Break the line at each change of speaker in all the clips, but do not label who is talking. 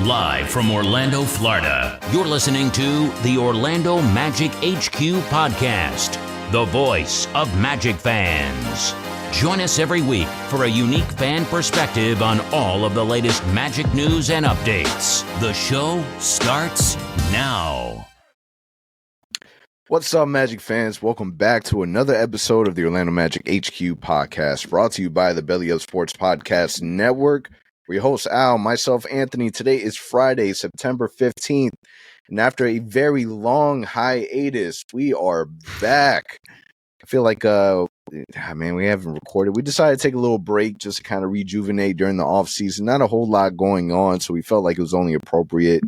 Live from Orlando, Florida, you're listening to the Orlando Magic HQ podcast, the voice of Magic fans. Join us every week for a unique fan perspective on all of the latest Magic news and updates. The show starts now.
What's up, Magic fans? Welcome back to another episode of the Orlando Magic HQ podcast, brought to you by the Belly Up Sports Podcast Network. We're your host, Al, myself, Anthony. Today is Friday, September 15th, and after a very long hiatus, we are back. I feel like, we haven't recorded. We decided to take a little break just to kind of rejuvenate during the off season. Not a whole lot going on, so we felt like it was only appropriate.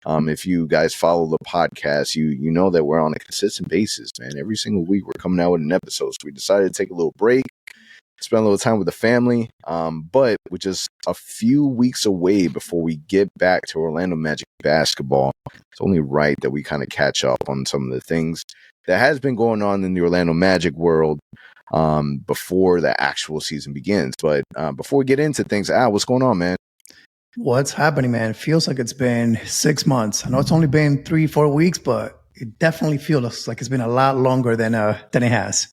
If you guys follow the podcast, you know that we're on a consistent basis, man. Every single week we're coming out with an episode, so we decided to take a little break, spend a little time with the family, but we're just a few weeks away before we get back to Orlando Magic basketball. It's only right that we kind of catch up on some of the things that has been going on in the Orlando Magic world before the actual season begins. But before we get into things, Al, what's going on, man?
What's happening, man? It feels like it's been 6 months. I know it's only been 3-4 weeks, but it definitely feels like it's been a lot longer than it has.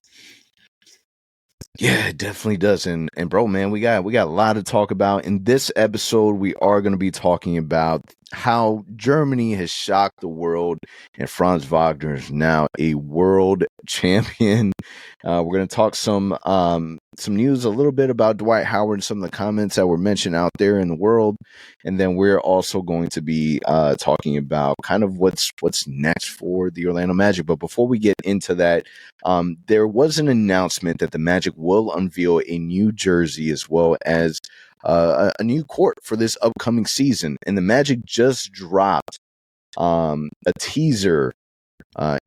Yeah, it definitely does. And bro, man, we got a lot to talk about. In this episode, we are going to be talking about how Germany has shocked the world and Franz Wagner is now a world champion. We're going to talk some news, a little bit about Dwight Howard and some of the comments that were mentioned out there in the world. And then we're also going to be talking about kind of what's next for the Orlando Magic. But before we get into that, there was an announcement that the Magic will unveil a new jersey as well as a new court for this upcoming season. And the Magic just dropped a teaser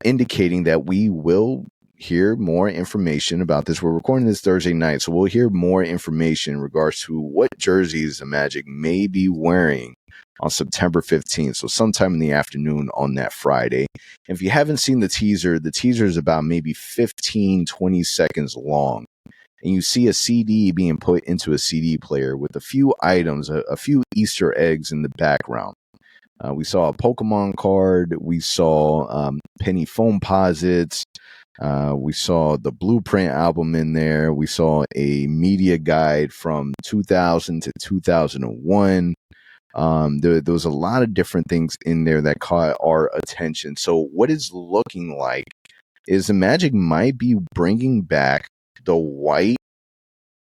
indicating that we will hear more information about this. We're recording this Thursday night, so we'll hear more information in regards to what jerseys the Magic may be wearing on September 15th, so sometime in the afternoon on that Friday. And if you haven't seen the teaser is about maybe 15-20 seconds long. And you see a CD being put into a CD player with a few items, a few Easter eggs in the background. We saw a Pokemon card. We saw penny foam posits. We saw the Blueprint album in there. We saw a media guide from 2000 to 2001. There was a lot of different things in there that caught our attention. So what it's looking like is the Magic might be bringing back the white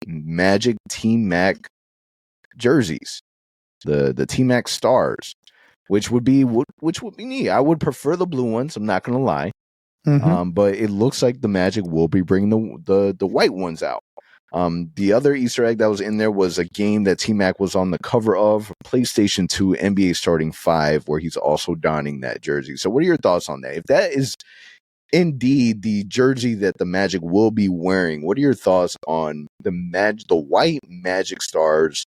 Magic Team Mac jerseys, the Team Mac stars, which would be neat. I would prefer the blue ones. I'm not going to lie. Mm-hmm. But it looks like the Magic will be bringing the white ones out. The other Easter egg that was in there was a game that T-Mac was on the cover of, PlayStation 2 NBA Starting 5, where he's also donning that jersey. So what are your thoughts on that? If that is indeed the jersey that the Magic will be wearing, what are your thoughts on the white Magic Stars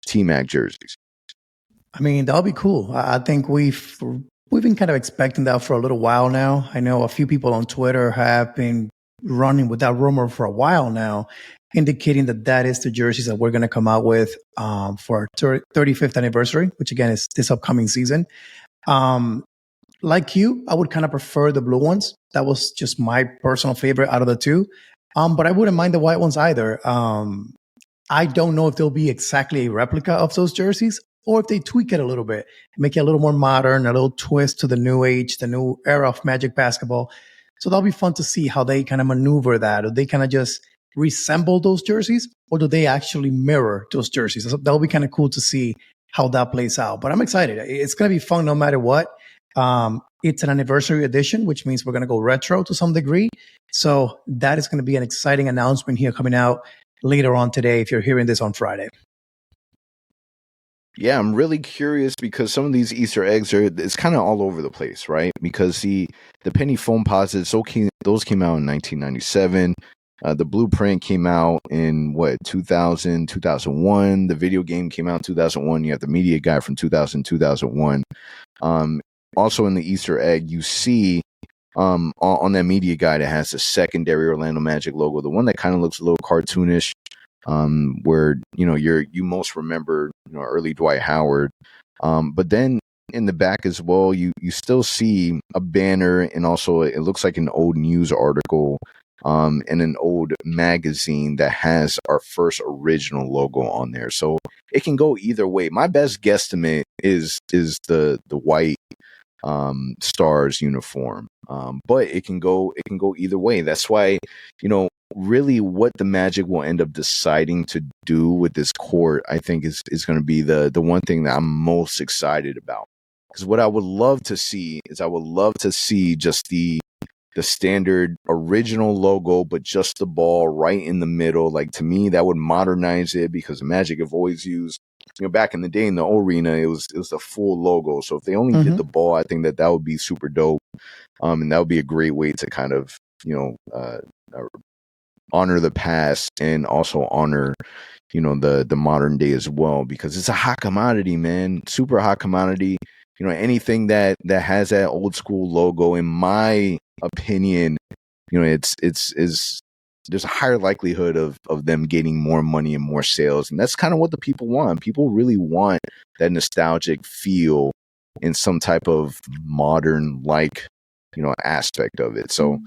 T-Mac jerseys?
I mean, that'll be cool. I think we've been kind of expecting that for a little while now. I know a few people on Twitter have been running with that rumor for a while now, indicating that is the jerseys that we're going to come out with for our 35th anniversary, which again is this upcoming season. Like you, I would kind of prefer the blue ones. That was just my personal favorite out of the two. But I wouldn't mind the white ones either. I don't know if they'll be exactly a replica of those jerseys, or if they tweak it a little bit, make it a little more modern, a little twist to the new age, the new era of Magic basketball. So that'll be fun to see how they kind of maneuver that. Or they kind of just resemble those jerseys, or do they actually mirror those jerseys? That'll be kind of cool to see how that plays out. But I'm excited. It's going to be fun no matter what. It's an anniversary edition, which means we're going to go retro to some degree. So that is going to be an exciting announcement here coming out later on today if you're hearing this on Friday.
Yeah, I'm really curious because some of these Easter eggs it's kind of all over the place, right? Because the penny foam posits, those came out in 1997. The Blueprint came out in 2000, 2001. The video game came out in 2001. You have the media guide from 2000, 2001. Also in the Easter egg, you see on that media guide, it has the secondary Orlando Magic logo, the one that kind of looks a little cartoonish, where you most remember early Dwight Howard. But then in the back as well, you still see a banner, and also it looks like an old news article and an old magazine that has our first original logo on there. So it can go either way. My best guesstimate is the white Stars uniform, but it can go either way. That's why, really what the Magic will end up deciding to do with this court, I think is going to be the one thing that I'm most excited about. Because what I would love to see is just the standard original logo, but just the ball right in the middle. Like, to me, that would modernize it, because the Magic have always used, back in the day in the arena, it was the full logo. So if they only did the ball, I think that would be super dope. And that would be a great way to kind of, honor the past and also honor, the modern day as well, because it's a hot commodity, man. Super hot commodity. Anything that has that old school logo, in my opinion, it's there's a higher likelihood of them getting more money and more sales. And that's kind of what the people want. People really want that nostalgic feel in some type of modern, aspect of it. So,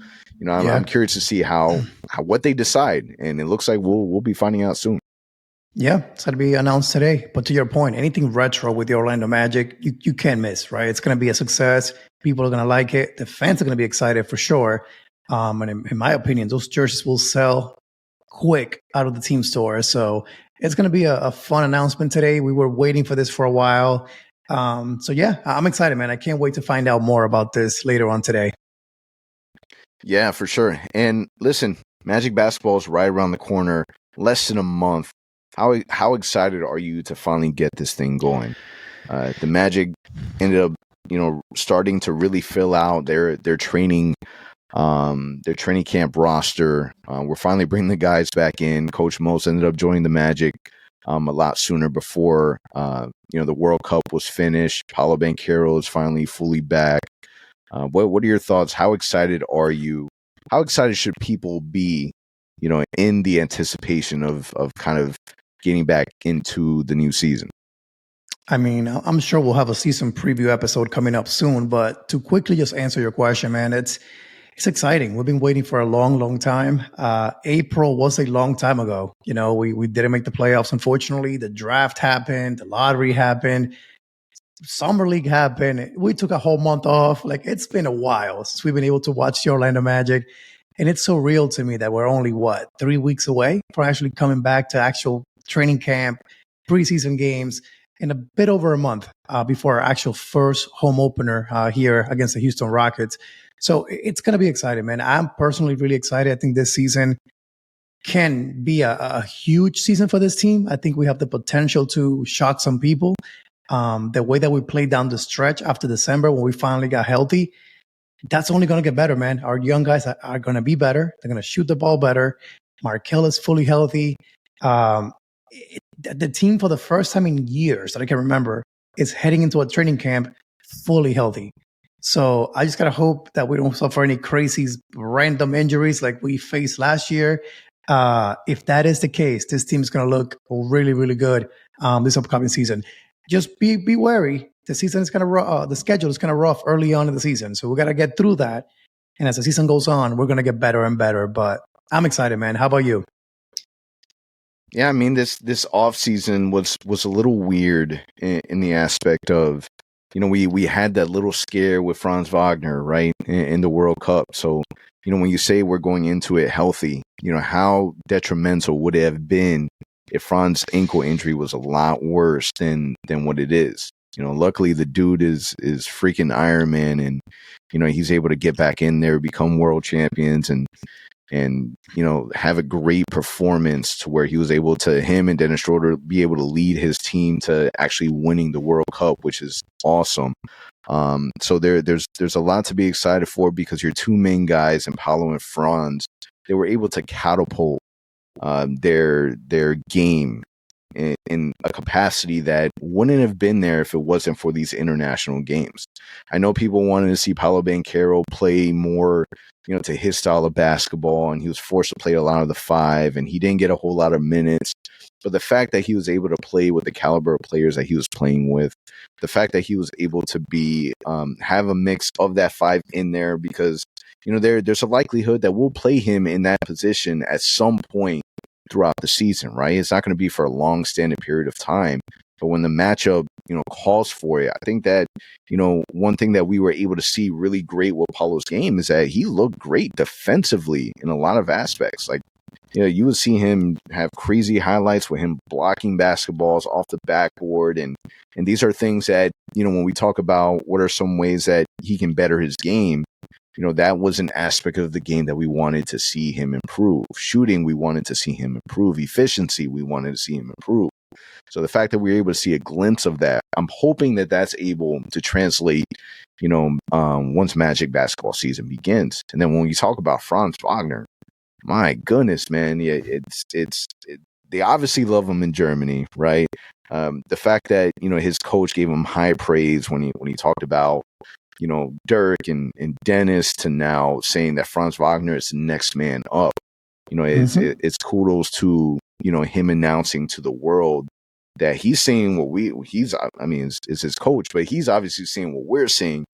I'm curious to see how what they decide. And it looks like we'll be finding out soon.
Yeah, it's going to be announced today. But to your point, anything retro with the Orlando Magic, you can't miss, right? It's going to be a success. People are going to like it. The fans are going to be excited for sure. And in my opinion, those jerseys will sell quick out of the team store. So it's going to be a fun announcement today. We were waiting for this for a while. So yeah, I'm excited, man. I can't wait to find out more about this later on today.
Yeah, for sure. And listen, Magic basketball is right around the corner, less than a month. How excited are you to finally get this thing going? The Magic ended up, starting to really fill out their training camp roster. We're finally bringing the guys back in. Coach Mose ended up joining the Magic a lot sooner, before the World Cup was finished. Paolo Banchero is finally fully back. What are your thoughts? How excited are you? How excited should people be, in the anticipation of kind of getting back into the new season?
I mean, I'm sure we'll have a season preview episode coming up soon, but to quickly just answer your question, man, it's exciting. We've been waiting for a long, long time. April was a long time ago. We didn't make the playoffs, unfortunately. The draft happened. The lottery happened. Summer League happened. We took a whole month off. Like, it's been a while since we've been able to watch the Orlando Magic. And it's so real to me that we're only, 3 weeks away from actually coming back to actual training camp, preseason games, in a bit over a month before our actual first home opener here against the Houston Rockets. So it's going to be exciting, man. I'm personally really excited. I think this season can be a huge season for this team. I think we have the potential to shock some people. The way that we played down the stretch after December, when we finally got healthy, that's only going to get better, man. Our young guys are going to be better. They're going to shoot the ball better. Markel is fully healthy. The team, for the first time in years that I can remember, is heading into a training camp fully healthy. So I just got to hope that we don't suffer any crazy random injuries like we faced last year. If that is the case, this team is going to look really, really good this upcoming season. Just be wary. The season is kind of the schedule is kind of rough early on in the season, so we got to get through that. And as the season goes on, we're going to get better and better. But I'm excited, man. How about you?
Yeah, I mean, this off season was a little weird in the aspect of, we had that little scare with Franz Wagner, right, in the World Cup. So, when you say we're going into it healthy, how detrimental would it have been if Franz's ankle injury was a lot worse than what it is? Luckily the dude is freaking Iron Man, and he's able to get back in there, become world champions, and have a great performance to where he was able to, him and Dennis Schroeder, be able to lead his team to actually winning the World Cup, which is awesome. So there's a lot to be excited for, because your two main guys, in Paolo and Franz, they were able to catapult their game in a capacity that wouldn't have been there if it wasn't for these international games. I know people wanted to see Paolo Banchero play more, to his style of basketball, and he was forced to play a lot of the five, and he didn't get a whole lot of minutes. But the fact that he was able to play with the caliber of players that he was playing with, the fact that he was able to be have a mix of that 5 in there, because there's a likelihood that we'll play him in that position at some point throughout the season, right? It's not going to be for a long standing period of time, but when the matchup calls for it, I think that one thing that we were able to see really great with Paolo's game is that he looked great defensively in a lot of aspects. Like, you would see him have crazy highlights with him blocking basketballs off the backboard. And these are things that, when we talk about what are some ways that he can better his game, that was an aspect of the game that we wanted to see him improve. Shooting, we wanted to see him improve. Efficiency, we wanted to see him improve. So the fact that we were able to see a glimpse of that, I'm hoping that that's able to translate, once Magic basketball season begins. And then when you talk about Franz Wagner, my goodness, man, yeah, they obviously love him in Germany, right? The fact that his coach gave him high praise when he talked about Dirk and Dennis, to now saying that Franz Wagner is the next man up. It's kudos to him announcing to the world that he's seeing what it's his coach, but he's obviously seeing what we're seeing.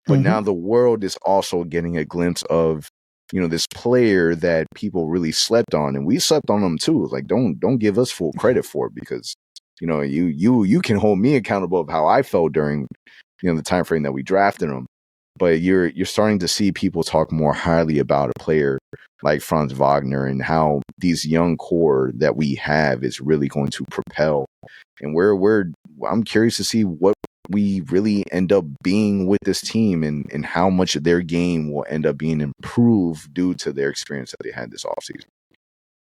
But now the world is also getting a glimpse of this player that people really slept on, and we slept on him too. Like, don't give us full credit for it, because you can hold me accountable of how I felt during the time frame that we drafted him. But you're starting to see people talk more highly about a player like Franz Wagner and how these young core that we have is really going to propel. And I'm curious to see what we really end up being with this team, and how much of their game will end up being improved due to their experience that they had this offseason.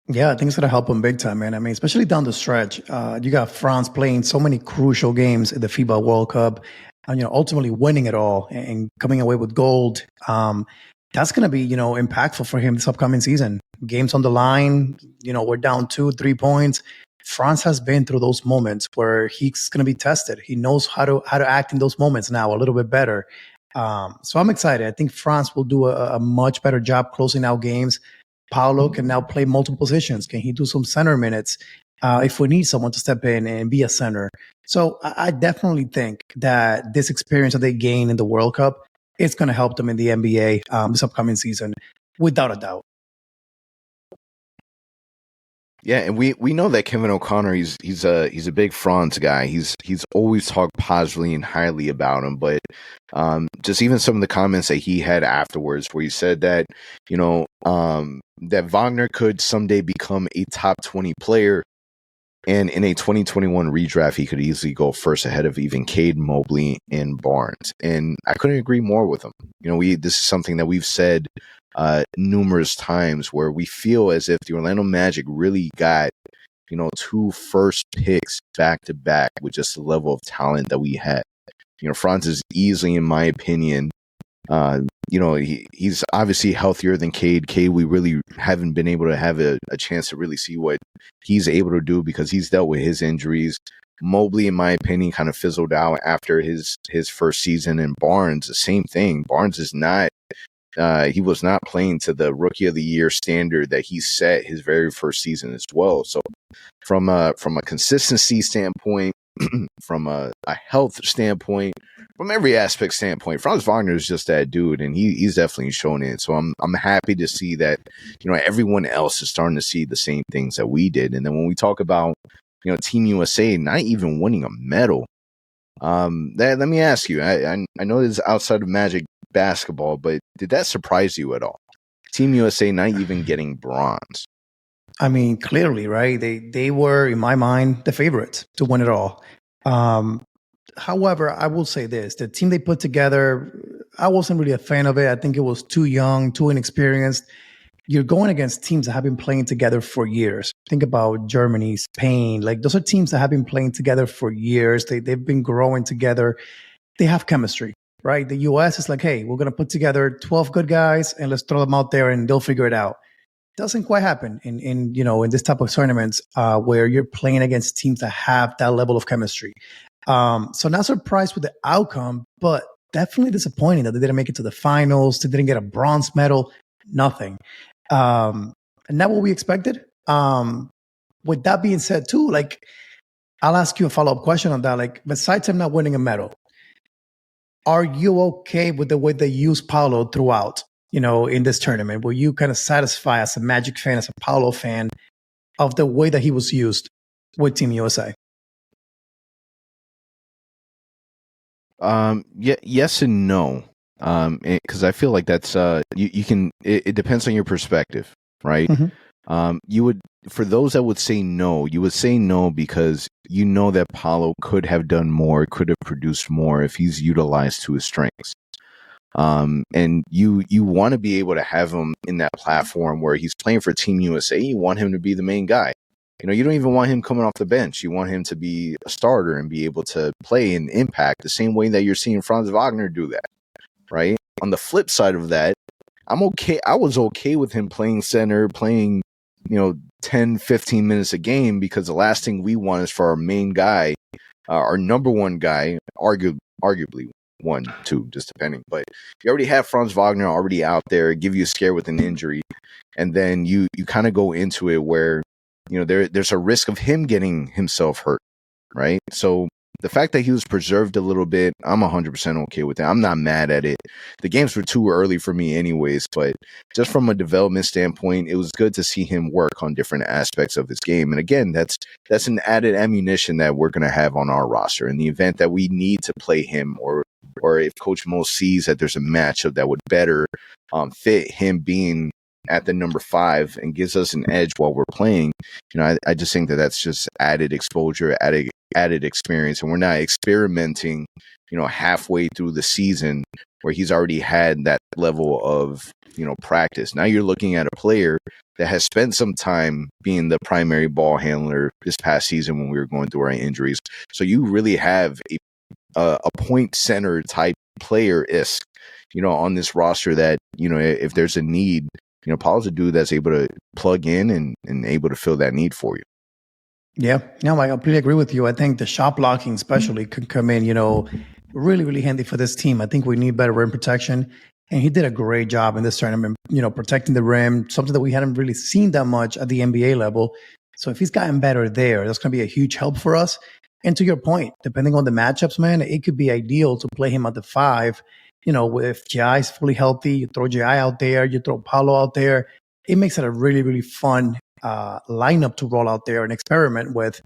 Yeah, I think it's going to help them big time, man. I mean, especially down the stretch. You got France playing so many crucial games at the FIBA World Cup, and ultimately winning it all and coming away with gold. That's going to be, impactful for him this upcoming season. Games on the line, we're down 2-3 points. France has been through those moments where he's going to be tested. He knows how to act in those moments now a little bit better. So I'm excited. I think France will do a much better job closing out games. Paolo can now play multiple positions. Can he do some center minutes if we need someone to step in and be a center? So I definitely think that this experience that they gain in the World Cup, it's going to help them in the NBA this upcoming season, without a doubt.
Yeah, and we know that Kevin O'Connor, he's a big Franz guy. He's always talked positively and highly about him, but just even some of the comments that he had afterwards, where he said that that Wagner could someday become a top 20 player, and in a 2021 redraft, he could easily go first ahead of even Cade, Mobley, and Barnes. And I couldn't agree more with him. This is something that we've said numerous times, where we feel as if the Orlando Magic really got 2 first picks back to back with just the level of talent that we had. Franz is easily, in my opinion, he's obviously healthier than Cade. Cade, we really haven't been able to have a chance to really see what he's able to do, because he's dealt with his injuries. Mobley, in my opinion, kind of fizzled out after his first season. And Barnes, the same thing. Barnes is not he was not playing to the Rookie of the Year standard that he set his very first season as well. So from a consistency standpoint, from a health standpoint, from every aspect standpoint, Franz Wagner is just that dude, and he's definitely shown it. So I'm happy to see that everyone else is starting to see the same things that we did. And then when we talk about Team USA not even winning a medal, let me ask you, I know this is outside of Magic basketball, but did that surprise you at all? Team USA not even getting bronze.
I mean, clearly, right? They were, in my mind, the favorites to win it all. However, I will say this: the team they put together, I wasn't really a fan of it. I think it was too young, too inexperienced. You're going against teams that have been playing together for years. Think about Germany, Spain. Like, those are teams that have been playing together for years. They've been growing together. They have chemistry, right? The US is like, hey, we're going to put together 12 good guys and let's throw them out there and they'll figure it out. Doesn't quite happen in this type of tournaments where you're playing against teams that have that level of chemistry. So not surprised with the outcome, but definitely disappointing that they didn't make it to the finals. They didn't get a bronze medal, nothing. And not what we expected. with that being said, too, like, I'll ask you a follow-up question on that. Like, besides him not winning a medal, are you okay with the way they use Paolo throughout, in this tournament? Were you kind of satisfied as a Magic fan, as a Paolo fan, of the way that he was used with Team USA?
Yeah, yes and no. Because I feel like that's you can. It depends on your perspective, right? You would, for those that would say no, you would say no because you know that Paolo could have done more, could have produced more if he's utilized to his strengths. And you want to be able to have him in that platform where he's playing for Team USA. You want him to be the main guy. You don't even want him coming off the bench. You want him to be a starter and be able to play and impact the same way that you're seeing Franz Wagner do that, right? On the flip side of that, I'm okay. I was okay with him playing center, playing 10, 15 minutes a game, because the last thing we want is for our main guy, our number one guy, arguably 1, 2, just depending. But you already have Franz Wagner already out there, give you a scare with an injury, and then you kind of go into it where there's a risk of him getting himself hurt, right? So the fact that he was preserved a little bit, I'm 100% okay with that. I'm not mad at it. The games were too early for me anyways, but just from a development standpoint, it was good to see him work on different aspects of his game. And again, that's an added ammunition that we're going to have on our roster in the event that we need to play him, or if Coach Mo sees that there's a matchup that would better fit him being at the number 5 and gives us an edge while we're playing. I just think that that's just added exposure, added experience, and we're not experimenting, halfway through the season where he's already had that level of, practice. Now you're looking at a player that has spent some time being the primary ball handler this past season when we were going through our injuries. So you really have a point center type player-esque, on this roster that, if there's a need, Paul's a dude that's able to plug in and able to fill that need for you.
Yeah, no, I completely agree with you. I think the shot blocking especially could come in, really, really handy for this team. I think we need better rim protection. And he did a great job in this tournament, protecting the rim, something that we hadn't really seen that much at the NBA level. So if he's gotten better there, that's going to be a huge help for us. And to your point, depending on the matchups, man, it could be ideal to play him at the 5. If J.I. is fully healthy, you throw J.I. out there, you throw Paolo out there. It makes it a really, really fun lineup to roll out there and experiment with.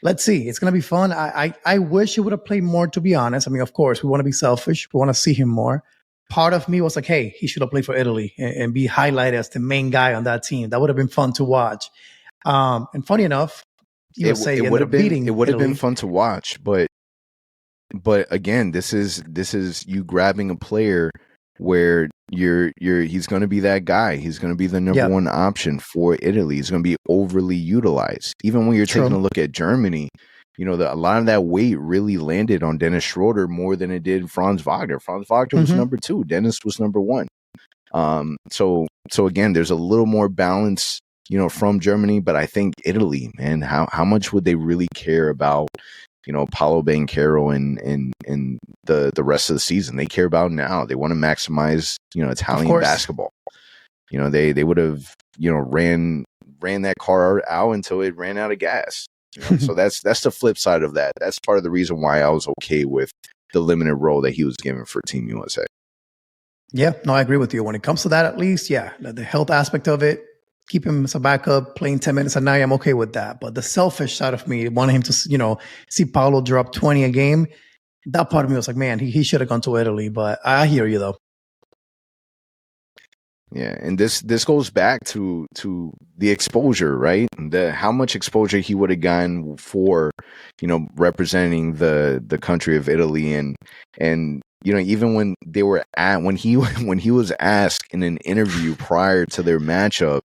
Let's see. It's going to be fun. I wish he would have played more, to be honest. I mean, of course, we want to be selfish. We want to see him more. Part of me was like, hey, he should have played for Italy and be highlighted as the main guy on that team. That would have been fun to watch. And funny enough, USA
it would have been fun to watch, but again, this is you grabbing a player where he's going to be that guy. He's going to be the number one option for Italy. He's going to be overly utilized. Even when you're taking a look at Germany, a lot of that weight really landed on Dennis Schroeder more than it did Franz Wagner. Franz Wagner was number 2. Dennis was number 1. So again, there's a little more balance, from Germany, but I think Italy, man, how much would they really care about, Paolo Banchero and the rest of the season? They care about now. They want to maximize, Italian basketball. They would have, ran that car out until it ran out of gas. So that's the flip side of that. That's part of the reason why I was okay with the limited role that he was given for Team USA.
Yeah, no, I agree with you. When it comes to that, at least, the health aspect of it, keep him as a backup, playing 10 minutes a night, I'm okay with that. But the selfish side of me, wanting him to, see Paolo drop 20 a game, that part of me was like, man, he should have gone to Italy. But I hear you, though.
Yeah, and this goes back to the exposure, right? How much exposure he would have gotten for, representing the country of Italy, and even when they were when he was asked in an interview prior to their matchup,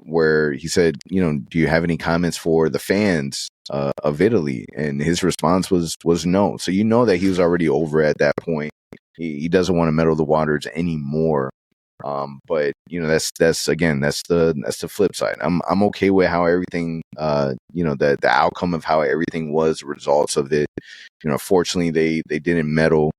where he said, do you have any comments for the fans of Italy? And his response was no. So that he was already over at that point. He doesn't want to meddle the waters anymore. But that's the flip side. I'm okay with how everything, the outcome of how everything was, results of it. Fortunately they didn't meddle.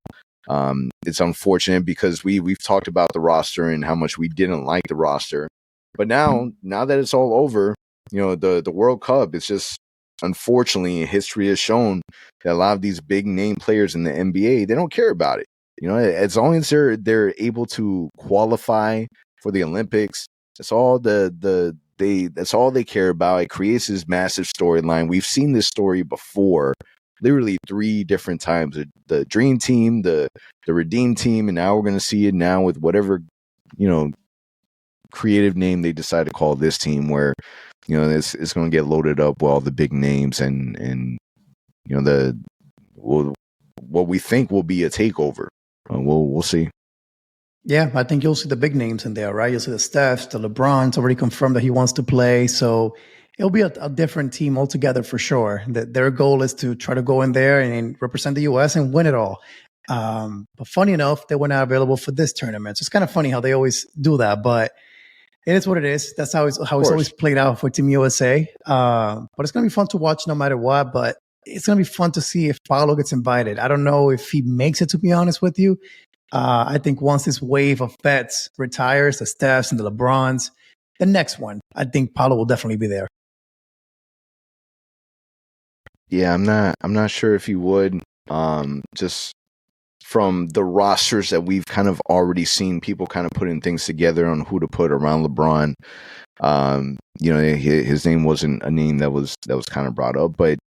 It's unfortunate because we've talked about the roster and how much we didn't like the roster, but now that it's all over, the World Cup. It's just, unfortunately, history has shown that a lot of these big name players in the NBA, they don't care about it. As long as they're able to qualify for the Olympics, that's all that's all they care about. It creates this massive storyline. We've seen this story before, literally 3 different times. The Dream Team, the Redeem Team, and now we're going to see it now with whatever, creative name they decide to call this team, where, it's going to get loaded up with all the big names and what we think will be a takeover. We'll see.
Yeah, I think you'll see the big names in there, right? You'll see the Stephs, the LeBron's already confirmed that he wants to play. So it'll be a different team altogether for sure. Their goal is to try to go in there and represent the U.S. and win it all. But funny enough, they were not available for this tournament. So it's kind of funny how they always do that, but it is what it is. That's how it's always played out for Team USA. But it's going to be fun to watch no matter what. But it's going to be fun to see if Paolo gets invited. I don't know if he makes it, to be honest with you. I think once this wave of vets retires, the Stephs and the LeBrons, the next one, I think Paolo will definitely be there.
Yeah, I'm not sure if he would. Just from the rosters that we've kind of already seen, people kind of putting things together on who to put around LeBron. His name wasn't a name that was kind of brought up, but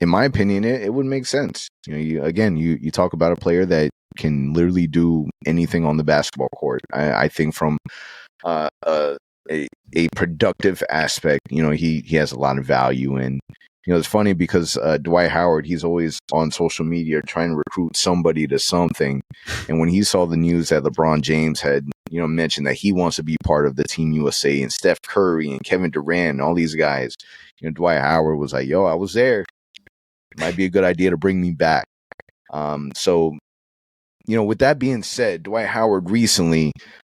in my opinion, it would make sense. You talk about a player that can literally do anything on the basketball court. I think from a productive aspect, he has a lot of value. And it's funny because Dwight Howard, he's always on social media trying to recruit somebody to something. And when he saw the news that LeBron James had mentioned that he wants to be part of the Team USA, and Steph Curry and Kevin Durant and all these guys, Dwight Howard was like, yo, I was there. It might be a good idea to bring me back. So with that being said, Dwight Howard recently,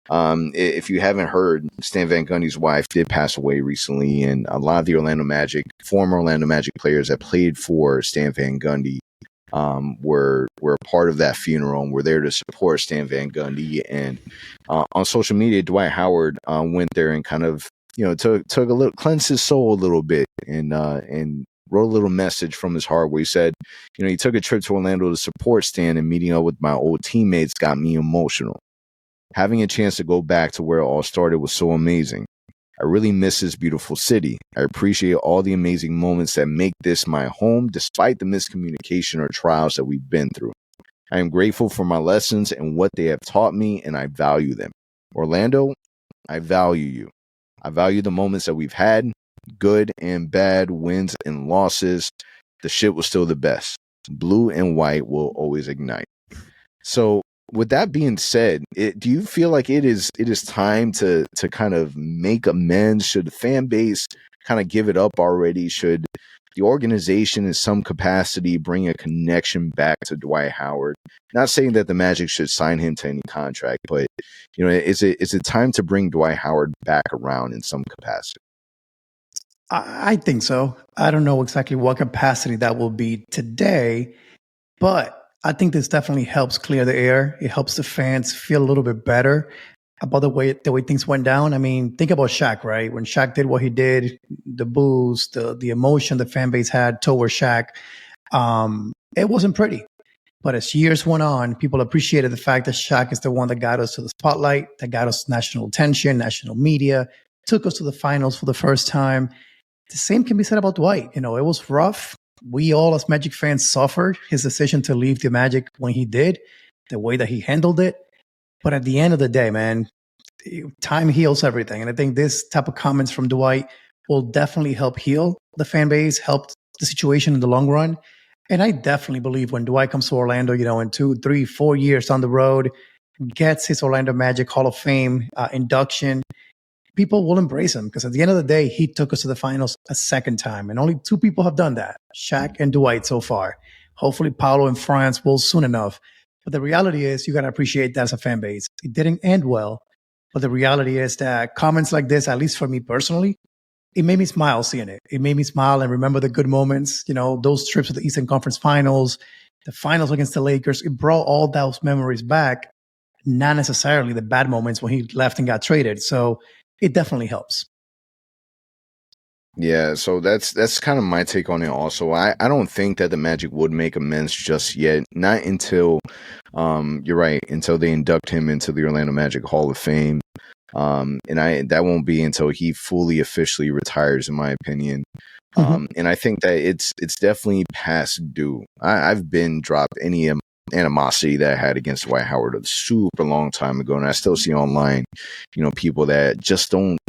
if you haven't heard, Stan Van Gundy's wife did pass away recently, and a lot of the former Orlando Magic players that played for Stan Van Gundy were a part of that funeral and were there to support Stan Van Gundy. And on social media, Dwight Howard went there and kind of took a little, cleansed his soul a little bit, and wrote a little message from his heart where he said, he took a trip to Orlando to support Stan, and meeting up with my old teammates got me emotional. Having a chance to go back to where it all started was so amazing. I really miss this beautiful city. I appreciate all the amazing moments that make this my home, despite the miscommunication or trials that we've been through. I am grateful for my lessons and what they have taught me, and I value them. Orlando, I value you. I value the moments that we've had, good and bad, wins and losses. The shit was still the best. Blue and white will always ignite. So with that being said, do you feel like it is time to kind of make amends? Should the fan base kind of give it up already? Should the organization in some capacity bring a connection back to Dwight Howard? Not saying that the Magic should sign him to any contract, but is it time to bring Dwight Howard back around in some capacity?
I think so. I don't know exactly what capacity that will be today, but I think this definitely helps clear the air. It helps the fans feel a little bit better about the way things went down. I mean, think about Shaq, right? When Shaq did what he did, the boos, the emotion the fan base had toward Shaq, it wasn't pretty. But as years went on, people appreciated the fact that Shaq is the one that got us to the spotlight, that got us national attention, national media, took us to the finals for the first time. The same can be said about Dwight. It was rough. We all as Magic fans suffered his decision to leave the Magic when he did, the way that he handled it. But at the end of the day, man, time heals everything. And I think this type of comments from Dwight will definitely help heal the fan base, help the situation in the long run. And I definitely believe when Dwight comes to Orlando, in 2, 3, 4 years down the road, gets his Orlando Magic Hall of Fame induction, people will embrace him, because at the end of the day, he took us to the finals a second time. And only 2 people have done that, Shaq and Dwight so far. Hopefully, Paolo and France will soon enough. But the reality is, you got to appreciate that as a fan base. It didn't end well. But the reality is that comments like this, at least for me personally, it made me smile seeing it. It made me smile and remember the good moments, those trips to the Eastern Conference Finals, the finals against the Lakers. It brought all those memories back, not necessarily the bad moments when he left and got traded. So it definitely helps.
Yeah, so that's kind of my take on it also. I don't think that the Magic would make amends just yet. Not until you're right, until they induct him into the Orlando Magic Hall of Fame. And that won't be until he fully officially retires, in my opinion. And I think that it's definitely past due. I've been dropped any animosity that I had against Dwight Howard a super long time ago, and I still see online, people that just don't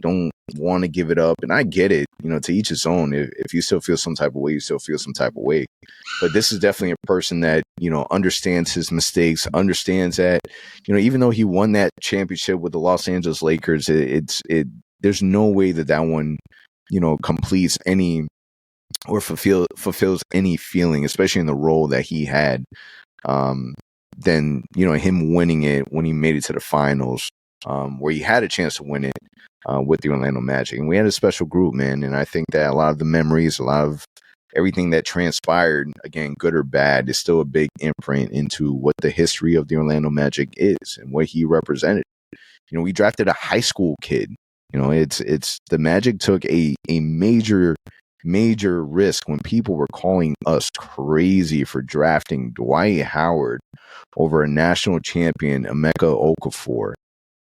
want to give it up. And I get it, to each his own. If you still feel some type of way, you still feel some type of way. But this is definitely a person that, understands his mistakes, understands that, even though he won that championship with the Los Angeles Lakers, there's no way that one, completes any or fulfills any feeling, especially in the role that he had. Than him winning it when he made it to the finals, where he had a chance to win it with the Orlando Magic, and we had a special group, man. And I think that a lot of the memories, a lot of everything that transpired, again, good or bad, is still a big imprint into what the history of the Orlando Magic is and what he represented. We drafted a high school kid. It's the Magic took a major risk when people were calling us crazy for drafting Dwight Howard over a national champion, Emeka Okafor.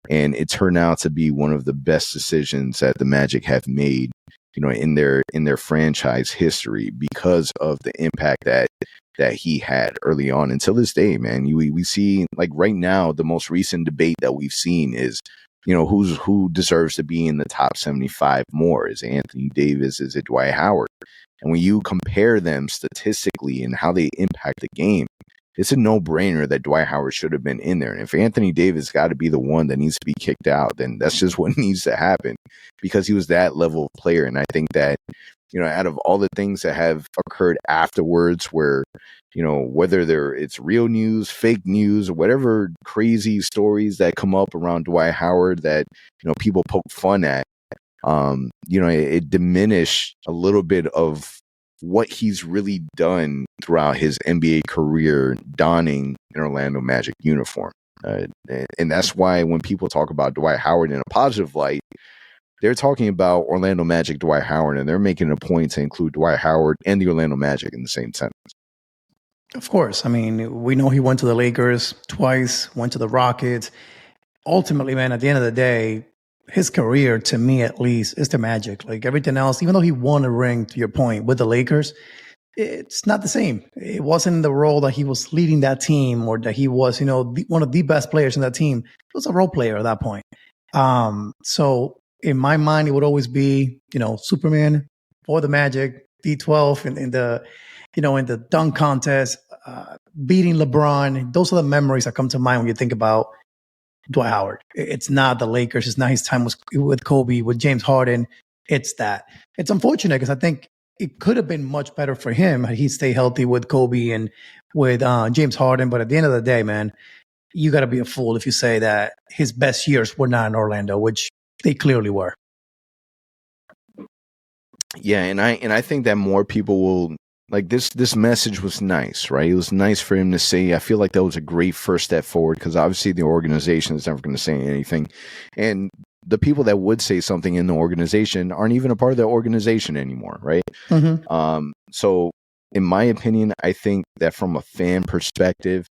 And it turned out to be one of the best decisions that the Magic have made, in their franchise history, because of the impact that he had early on. Until this day, man, we see, like, right now, the most recent debate that we've seen is, who deserves to be in the top 75 more? Is it Anthony Davis? Is it Dwight Howard? And when you compare them statistically and how they impact the game, it's a no-brainer that Dwight Howard should have been in there. And if Anthony Davis got to be the one that needs to be kicked out, then that's just what needs to happen, because he was that level of player. And I think that, out of all the things that have occurred afterwards, where, whether it's real news, fake news, or whatever crazy stories that come up around Dwight Howard that, people poke fun at, it diminished a little bit of what he's really done throughout his NBA career, donning an Orlando Magic uniform. And that's why when people talk about Dwight Howard in a positive light, they're talking about Orlando Magic Dwight Howard, and they're making a point to include Dwight Howard and the Orlando Magic in the same sentence.
Of course. I mean, we know he went to the Lakers twice, went to the Rockets. Ultimately, man, at the end of the day, his career, to me at least, is the Magic. Like everything else, even though he won a ring, to your point, with the Lakers, it's not the same. It wasn't the role that he was leading that team, or that he was, one of the best players in that team. He was a role player at that point. So in my mind, it would always be, Superman for the Magic, D12 in the dunk contest, beating LeBron. Those are the memories that come to mind when you think about Dwight Howard. It's not the Lakers. It's not his time with Kobe, with James Harden. It's that. It's unfortunate, because I think it could have been much better for him had he stayed healthy with Kobe and with James Harden. But at the end of the day, man, you got to be a fool if you say that his best years were not in Orlando, which they clearly were.
Yeah, and I think that more people will, like, this message was nice, right? It was nice for him to say. I feel like that was a great first step forward, because obviously the organization is never going to say anything. And the people that would say something in the organization aren't even a part of the organization anymore, right? Mm-hmm. So in my opinion, I think that from a fan perspective,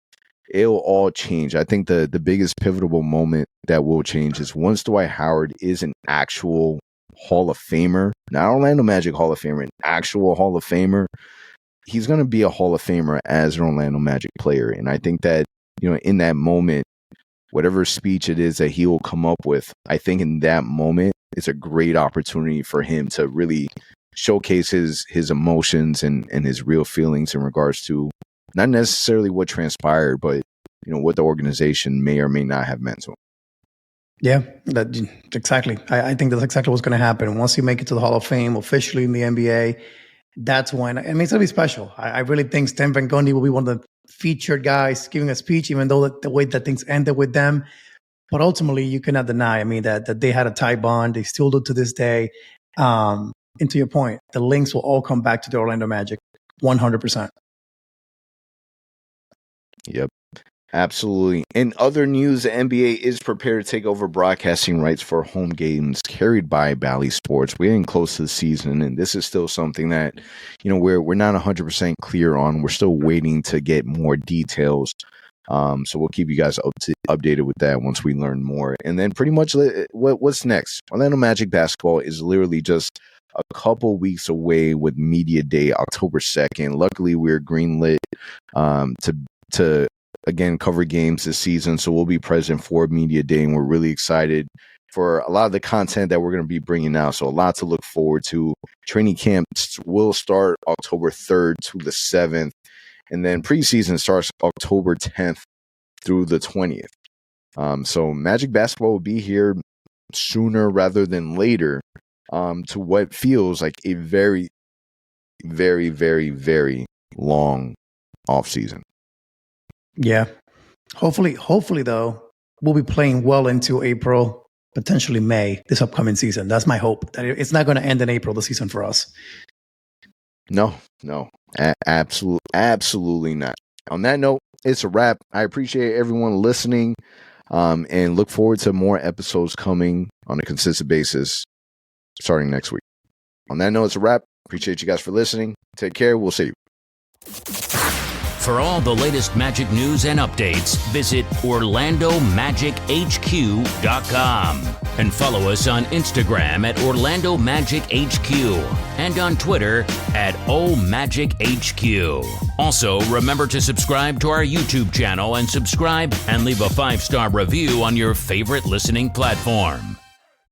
it'll all change. I think the biggest pivotal moment that will change is once Dwight Howard is an actual Hall of Famer, not Orlando Magic Hall of Famer, an actual Hall of Famer. He's going to be a Hall of Famer as an Orlando Magic player. And I think that, in that moment, whatever speech it is that he will come up with, I think in that moment, it's a great opportunity for him to really showcase his emotions and his real feelings in regards to not necessarily what transpired, but, what the organization may or may not have meant to him.
Yeah, exactly. I think that's exactly what's going to happen. Once you make it to the Hall of Fame officially in the NBA, that's when, it's going to be special. I really think Stan Van Gundy will be one of the featured guys giving a speech, even though the way that things ended with them. But ultimately, you cannot deny, that they had a tight bond. They still do to this day. And to your point, the links will all come back to the Orlando Magic, 100%.
Yep. Absolutely. In other news, the NBA is prepared to take over broadcasting rights for home games carried by Bally Sports. We're getting close to the season, and this is still something that, we're not 100% clear on. We're still waiting to get more details. So we'll keep you guys updated with that once we learn more. And then pretty much what's next? Orlando Magic basketball is literally just a couple weeks away with Media Day, October 2nd. Luckily, we're greenlit to again cover games this season, so we'll be present for Media Day, and we're really excited for a lot of the content that we're going to be bringing out. So a lot to look forward to. Training camps will start October 3rd to the 7th, and then preseason starts October 10th through the 20th. So Magic basketball will be here sooner rather than later, to what feels like a very, very, very, very long off season.
Yeah. Hopefully though, we'll be playing well into April, potentially May, this upcoming season. That's my hope, that it's not going to end in April, the season for us.
No, absolutely not. On that note, it's a wrap. I appreciate everyone listening, and look forward to more episodes coming on a consistent basis starting next week. On that note, it's a wrap. Appreciate you guys for listening. Take care. We'll see you.
For all the latest Magic news and updates, visit OrlandoMagicHQ.com and follow us on Instagram at Orlando Magic HQ and on Twitter at OMagicHQ. Also, remember to subscribe to our YouTube channel and subscribe and leave a 5-star review on your favorite listening platform.